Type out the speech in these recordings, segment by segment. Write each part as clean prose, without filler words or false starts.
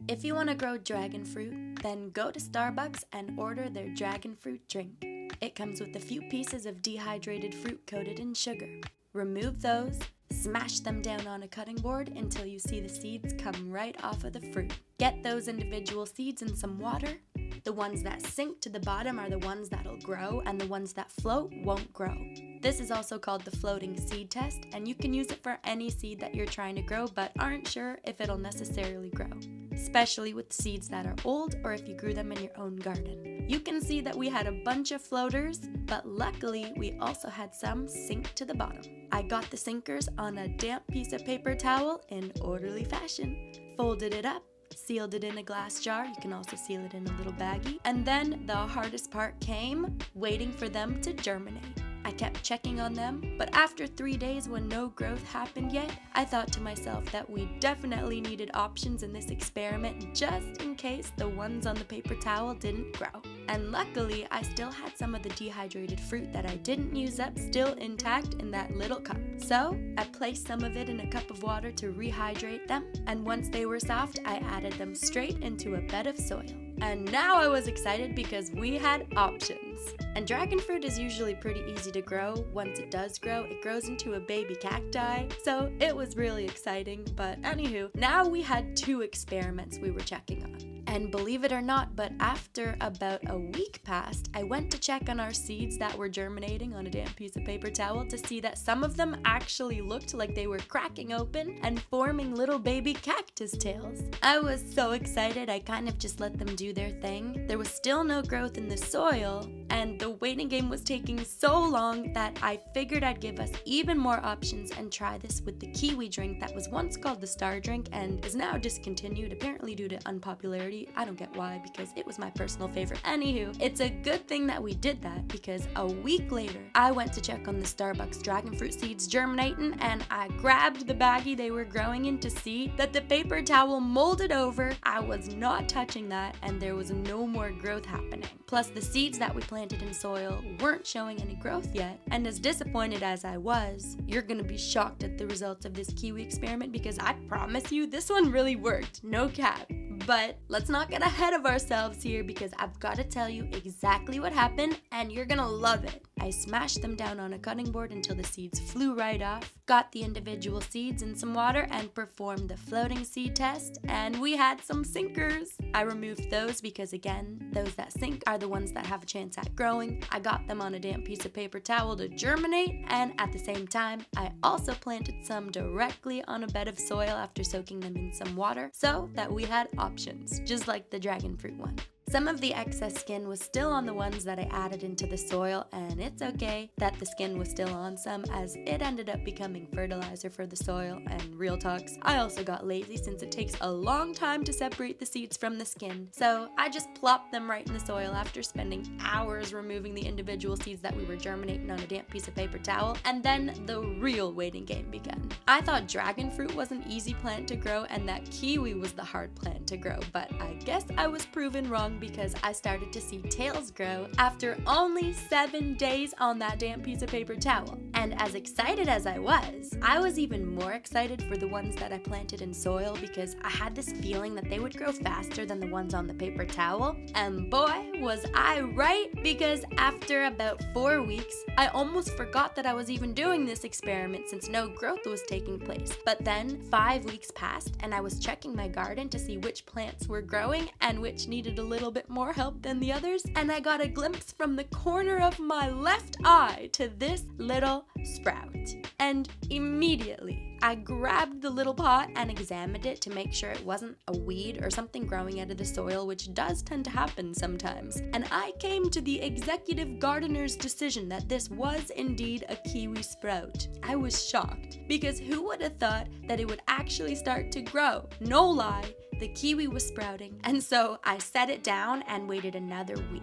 If you want to grow dragon fruit, then go to Starbucks and order their dragon fruit drink. It comes with a few pieces of dehydrated fruit coated in sugar. Remove those, smash them down on a cutting board until you see the seeds come right off of the fruit. Get those individual seeds in some water. The ones that sink to the bottom are the ones that'll grow, and the ones that float won't grow. This is also called the floating seed test, and you can use it for any seed that you're trying to grow but aren't sure if it'll necessarily grow, especially with seeds that are old or if you grew them in your own garden. You can see that we had a bunch of floaters, but luckily we also had some sink to the bottom. I got the sinkers on a damp piece of paper towel in orderly fashion, folded it up, sealed it in a glass jar. You can also seal it in a little baggie. And then the hardest part came, waiting for them to germinate. I kept checking on them, but after 3 days when no growth happened yet, I thought to myself that we definitely needed options in this experiment just in case the ones on the paper towel didn't grow. And luckily, I still had some of the dehydrated fruit that I didn't use up still intact in that little cup. So I placed some of it in a cup of water to rehydrate them, and once they were soft, I added them straight into a bed of soil. And now I was excited because we had options. And dragon fruit is usually pretty easy to grow. Once it does grow, it grows into a baby cacti. So it was really exciting. But anywho, now we had 2 experiments we were checking on. And believe it or not, but after about a week passed, I went to check on our seeds that were germinating on a damp piece of paper towel to see that some of them actually looked like they were cracking open and forming little baby cactus tails. I was so excited, I kind of just let them do their thing. There was still no growth in the soil, and the waiting game was taking so long that I figured I'd give us even more options and try this with the Kiwi drink that was once called the Star Drink and is now discontinued, apparently due to unpopularity. I don't get why, because it was my personal favorite. Anywho, it's a good thing that we did that, because a week later, I went to check on the Starbucks dragon fruit seeds germinating, and I grabbed the baggie they were growing in to see that the paper towel molded over. I was not touching that, and there was no more growth happening. Plus, the seeds that we planted in soil weren't showing any growth yet, and as disappointed as I was, you're gonna be shocked at the results of this Kiwi experiment, because I promise you, this one really worked, no cap. But let's not get ahead of ourselves here, because I've got to tell you exactly what happened and you're gonna love it. I smashed them down on a cutting board until the seeds flew right off, got the individual seeds in some water and performed the floating seed test, and we had some sinkers. I removed those because, again, those that sink are the ones that have a chance at growing. I got them on a damp piece of paper towel to germinate, and at the same time, I also planted some directly on a bed of soil after soaking them in some water so that we had options, just like the dragon fruit one. Some of the excess skin was still on the ones that I added into the soil, and it's okay that the skin was still on some, as it ended up becoming fertilizer for the soil. And real talks, I also got lazy since it takes a long time to separate the seeds from the skin, so I just plopped them right in the soil after spending hours removing the individual seeds that we were germinating on a damp piece of paper towel, and then the real waiting game began. I thought dragon fruit was an easy plant to grow and that kiwi was the hard plant to grow, but I guess I was proven wrong, because I started to see tails grow after only 7 days on that damp piece of paper towel. And as excited as I was even more excited for the ones that I planted in soil, because I had this feeling that they would grow faster than the ones on the paper towel. And boy, was I right, because after about 4 weeks, I almost forgot that I was even doing this experiment since no growth was taking place. But then 5 weeks passed and I was checking my garden to see which plants were growing and which needed a little bit more help than the others, and I got a glimpse from the corner of my left eye to this little sprout. And immediately, I grabbed the little pot and examined it to make sure it wasn't a weed or something growing out of the soil, which does tend to happen sometimes. And I came to the executive gardener's decision that this was indeed a kiwi sprout. I was shocked, because who would have thought that it would actually start to grow? No lie, the kiwi was sprouting, and so I set it down and waited another week.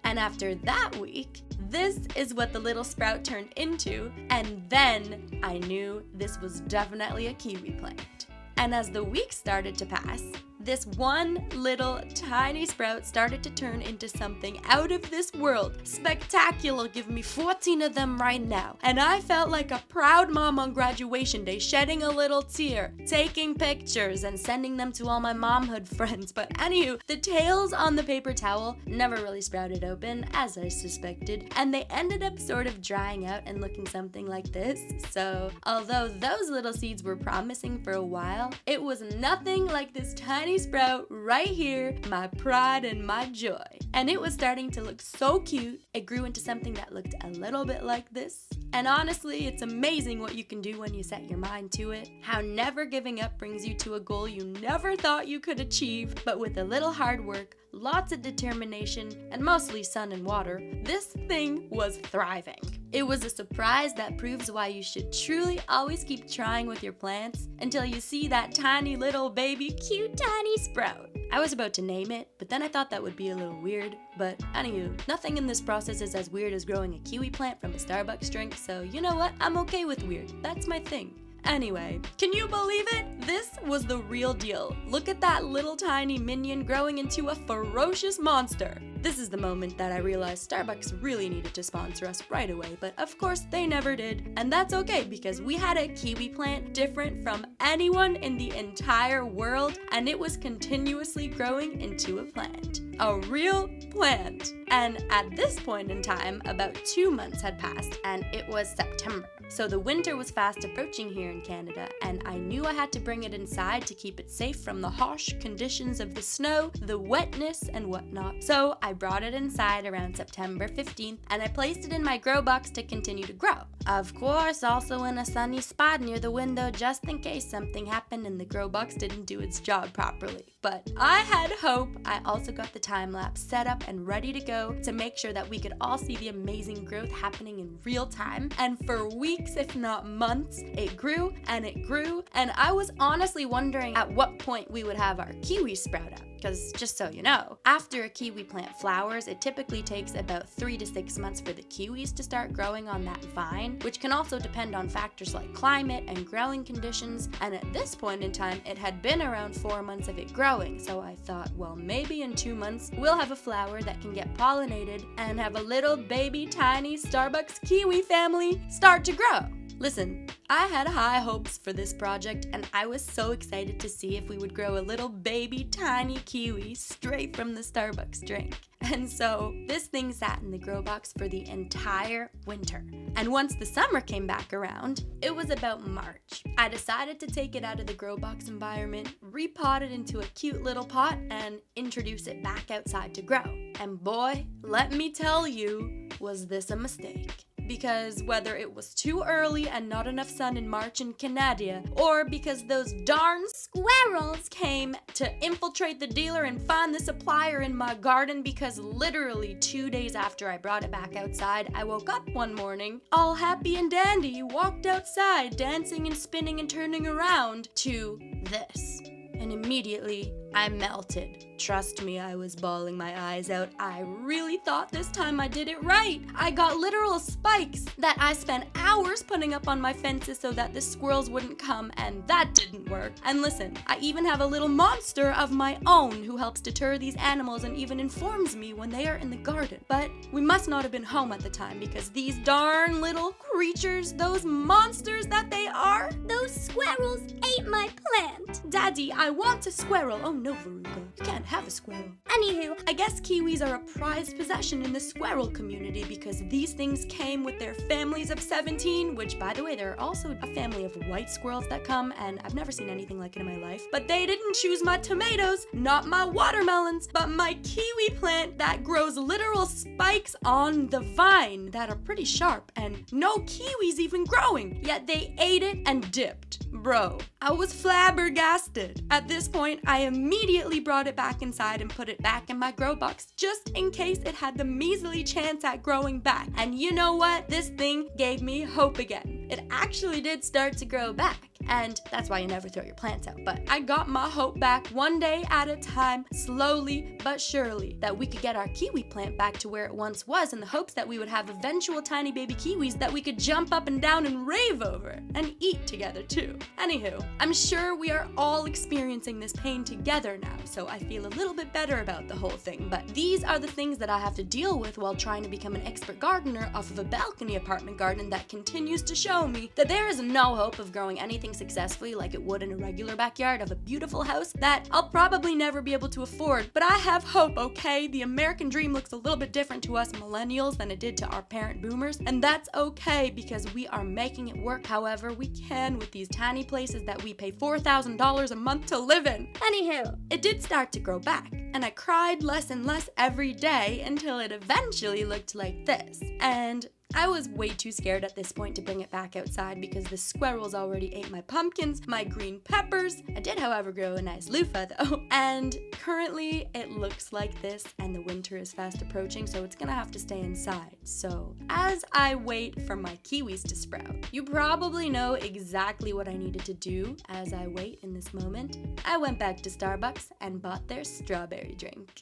And after that week, this is what the little sprout turned into, and then I knew this was definitely a kiwi plant. And as the weeks started to pass, this one little tiny sprout started to turn into something out of this world. Spectacular. Give me 14 of them right now. And I felt like a proud mom on graduation day, shedding a little tear, taking pictures and sending them to all my momhood friends. But anywho, the tails on the paper towel never really sprouted open, as I suspected, and they ended up sort of drying out and looking something like this. So although those little seeds were promising for a while, it was nothing like this tiny sprout right here, my pride and my joy. And it was starting to look so cute. It grew into something that looked a little bit like this. And honestly, it's amazing what you can do when you set your mind to it. How never giving up brings you to a goal you never thought you could achieve, but with a little hard work, lots of determination, and mostly sun and water, this thing was thriving. It was a surprise that proves why you should truly always keep trying with your plants until you see that tiny little baby cute tiny sprout. I was about to name it, but then I thought that would be a little weird. But anywho, nothing in this process is as weird as growing a kiwi plant from a Starbucks drink, so you know what? I'm okay with weird. That's my thing. Anyway, can you believe it? This was the real deal. Look at that little tiny minion growing into a ferocious monster. This is the moment that I realized Starbucks really needed to sponsor us right away, but of course they never did. And that's okay, because we had a kiwi plant different from anyone in the entire world, and it was continuously growing into a plant. A real plant. And at this point in time, about 2 months had passed, and it was September. So the winter was fast approaching here in Canada, and I knew I had to bring it inside to keep it safe from the harsh conditions of the snow, the wetness, and whatnot. So I brought it inside around September 15th, and I placed it in my grow box to continue to grow. Of course, also in a sunny spot near the window, just in case something happened and the grow box didn't do its job properly. But I had hope. I also got the time lapse set up and ready to go to make sure that we could all see the amazing growth happening in real time. And for weeks, if not months, it grew, and I was honestly wondering at what point we would have our kiwi sprout up. Because just so you know, after a kiwi plant flowers, it typically takes about 3 to 6 months for the kiwis to start growing on that vine, which can also depend on factors like climate and growing conditions. And at this point in time, it had been around 4 months of it growing. So I thought, well, maybe in 2 months, we'll have a flower that can get pollinated and have a little baby tiny Starbucks kiwi family start to grow. Listen, I had high hopes for this project, and I was so excited to see if we would grow a little baby tiny kiwi straight from the Starbucks drink. And so this thing sat in the grow box for the entire winter. And once the summer came back around, it was about March. I decided to take it out of the grow box environment, repot it into a cute little pot, and introduce it back outside to grow. And boy, let me tell you, was this a mistake. Because whether it was too early and not enough sun in March in Canada, or because those darn squirrels came to infiltrate the dealer and find the supplier in my garden, because literally 2 days after I brought it back outside, I woke up one morning, all happy and dandy, walked outside, dancing and spinning and turning around, to this. And immediately, I melted. Trust me, I was bawling my eyes out. I really thought this time I did it right. I got literal spikes that I spent hours putting up on my fences so that the squirrels wouldn't come, and that didn't work. And listen, I even have a little monster of my own who helps deter these animals and even informs me when they are in the garden. But we must not have been home at the time, because these darn little creatures, those monsters that they are, those squirrels ate my plant. Daddy, I want a squirrel. Oh no, Veruca, you can't have a squirrel. Anywho, I guess kiwis are a prized possession in the squirrel community, because these things came with their families of 17, which, by the way, there are also a family of white squirrels that come, and I've never seen anything like it in my life. But they didn't choose my tomatoes, not my watermelons, but my kiwi plant that grows literal spikes on the vine that are pretty sharp, and no kiwis even growing, yet they ate it and dipped. Bro, I was flabbergasted. At this point, I immediately brought it back inside and put it back in my grow box, just in case it had the measly chance at growing back. And you know what? This thing gave me hope again. It actually did start to grow back. and that's why you never throw your plants out. But I got my hope back one day at a time, slowly but surely, that we could get our kiwi plant back to where it once was, in the hopes that we would have eventual tiny baby kiwis that we could jump up and down and rave over, and eat together too. Anywho, I'm sure we are all experiencing this pain together now, so I feel a little bit better about the whole thing, but these are the things that I have to deal with while trying to become an expert gardener off of a balcony apartment garden that continues to show me that there is no hope of growing anything successfully like it would in a regular backyard of a beautiful house that I'll probably never be able to afford. But I have hope, okay? The American dream looks a little bit different to us millennials than it did to our parent boomers, and that's okay because we are making it work however we can with these tiny places that we pay $4,000 a month to live in. Anywho, it did start to grow back, and I cried less and less every day until it eventually looked like this. And I was way too scared at this point to bring it back outside because the squirrels already ate my pumpkins, my green peppers. I did, however, grow a nice loofah though. And currently it looks like this, and the winter is fast approaching, so it's gonna have to stay inside. So as I wait for my kiwis to sprout, you probably know exactly what I needed to do as I wait in this moment. I went back to Starbucks and bought their strawberry drink.